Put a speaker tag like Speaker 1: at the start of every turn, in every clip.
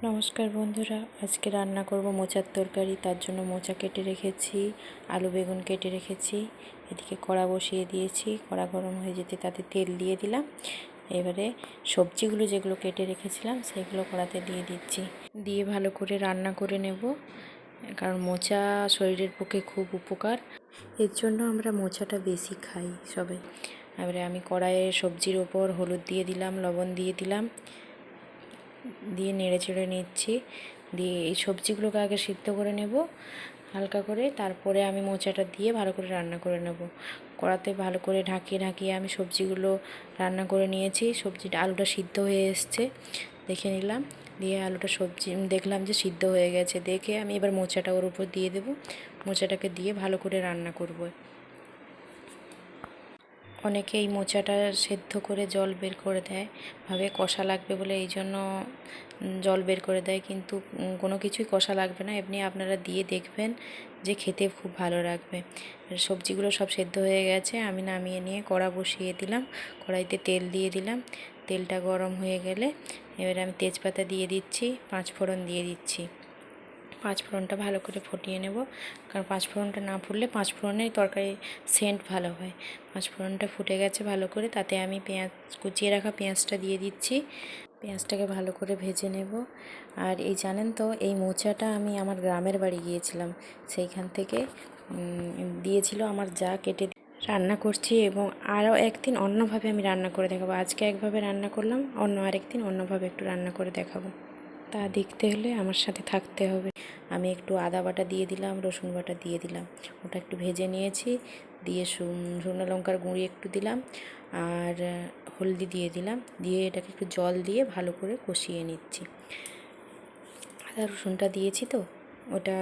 Speaker 1: নমস্কার বন্ধুরা, আজকে রান্না করব মোচার তরকারি। তার জন্য মোচা কেটে রেখেছি, আলু বেগুন কেটে রেখেছি। এদিকে কড়া বসিয়ে দিয়েছি, কড়া গরম হয়ে যেতে তাতে তেল দিয়ে দিলাম। এবারে সবজিগুলো যেগুলো কেটে রেখেছিলাম সেগুলো কড়াতে দিয়ে দিচ্ছি, দিয়ে ভালো করে রান্না করে নেব। কারণ মোচা শরীরের পক্ষে খুব উপকার, এর জন্য আমরা মোচাটা বেশি খাই সবাই। এবারে আমি কড়াইয়ে সবজির ওপর হলুদ দিয়ে দিলাম, লবণ দিয়ে দিলাম, দিয়ে নেড়ে চেড়ে নিচ্ছি। দিয়ে এই সবজিগুলোকে আগে সিদ্ধ করে নেব হালকা করে, তারপরে আমি মোচাটা দিয়ে ভালো করে রান্না করে নেব। কড়াতে ভালো করে ঢাকিয়ে ঢাকিয়ে আমি সবজিগুলো রান্না করে নিয়েছি। আলুটা সিদ্ধ হয়ে এসছে, দেখে নিলাম। দিয়ে দেখলাম যে সিদ্ধ হয়ে গেছে। দেখে আমি এবার মোচাটা ওর উপর দিয়ে দেব। মোচাটাকে দিয়ে ভালো করে রান্না করব। অনেকে এই মোচাটা সেদ্ধ করে জল বের করে দেয়, ভাবে কষা লাগবে বলে এই জন্য জল বের করে দেয়, কিন্তু কোনো কিছুই কষা লাগবে না। এমনি আপনারা দিয়ে দেখবেন যে খেতে খুব ভালো লাগবে। সবজিগুলো সব সেদ্ধ হয়ে গেছে, আমি নামিয়ে নিয়ে কড়া বসিয়ে দিলাম। কড়াইতে তেল দিয়ে দিলাম, তেলটা গরম হয়ে গেলে এবারে আমি তেজপাতা দিয়ে দিচ্ছি, পাঁচফোড়ন দিয়ে দিচ্ছি। পাঁচফোড়নটা ভালো করে ফুটিয়ে নেব, কারণ পাঁচফোড়নটা না ফুটলে পাঁচফোড়নের তরকারি সেন্ট ভালো হয়। পাঁচফোড়নটা ফুটে গেছে ভালো করে, তাতে আমি কুচিয়ে রাখা পেঁয়াজটা দিয়ে দিচ্ছি। পেঁয়াজটাকে ভালো করে ভেজে নেব। আর এই জানেন তো, এই মোচাটা আমি আমার গ্রামের বাড়ি গিয়েছিলাম, সেইখান থেকে দিয়েছিল আমার যা, কেটে রান্না করছি। এবং আরও একদিন অন্যভাবে আমি রান্না করে দেখাবো। আজকে একভাবে রান্না করলাম, আরেকদিন অন্যভাবে একটু রান্না করে দেখাবো। তা দেখতে হলে আমার সাথে থাকতে হবে। আমি একটু আদা বাটা দিয়ে দিলাম, রসুন বাটা দিয়ে দিলাম, ওটা একটু ভেজে নিয়েছি। দিয়ে শুকনো লঙ্কার গুঁড়ি একটু দিলাম, আর হলদি দিয়ে দিলাম। দিয়ে এটাকে একটু জল দিয়ে ভালো করে কষিয়ে নিচ্ছি। আদা রসুনটা দিয়েছি তো, ওটা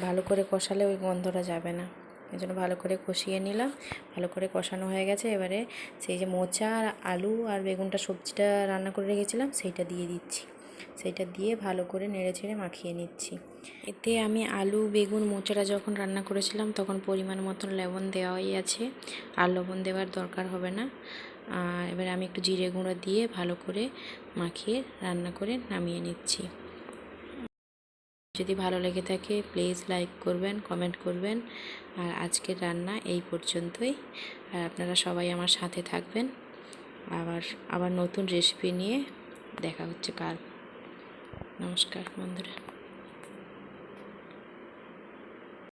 Speaker 1: ভালো করে কষালে ওই গন্ধটা যাবে না, এই জন্য ভালো করে কষিয়ে নিলাম। ভালো করে কষানো হয়ে গেছে। এবারে সেই যে মোচা আর আলু আর বেগুনটা সবজিটা রান্না করে রেখেছিলাম সেইটা দিয়ে দিচ্ছি। সেইটা দিয়ে ভালো করে নেড়ে চেড়ে মাখিয়ে নিচ্ছি। এতে আমি আলু বেগুন মোচাটা যখন রান্না করেছিলাম তখন পরিমাণ মতন লবণ দেওয়াই আছে, আর লবণ দেওয়ার দরকার হবে না। এবার আমি একটু জিরে গুঁড়ো দিয়ে ভালো করে মাখিয়ে রান্না করে নামিয়ে নিচ্ছি। যদি ভালো লেগে থাকে প্লিজ লাইক করবেন, কমেন্ট করবেন। আর আজকের রান্না এই পর্যন্তই। আর আপনারা সবাই আমার সাথে থাকবেন। আবার নতুন রেসিপি নিয়ে দেখা হচ্ছে কাল। নমস্কার বন্ধুরা।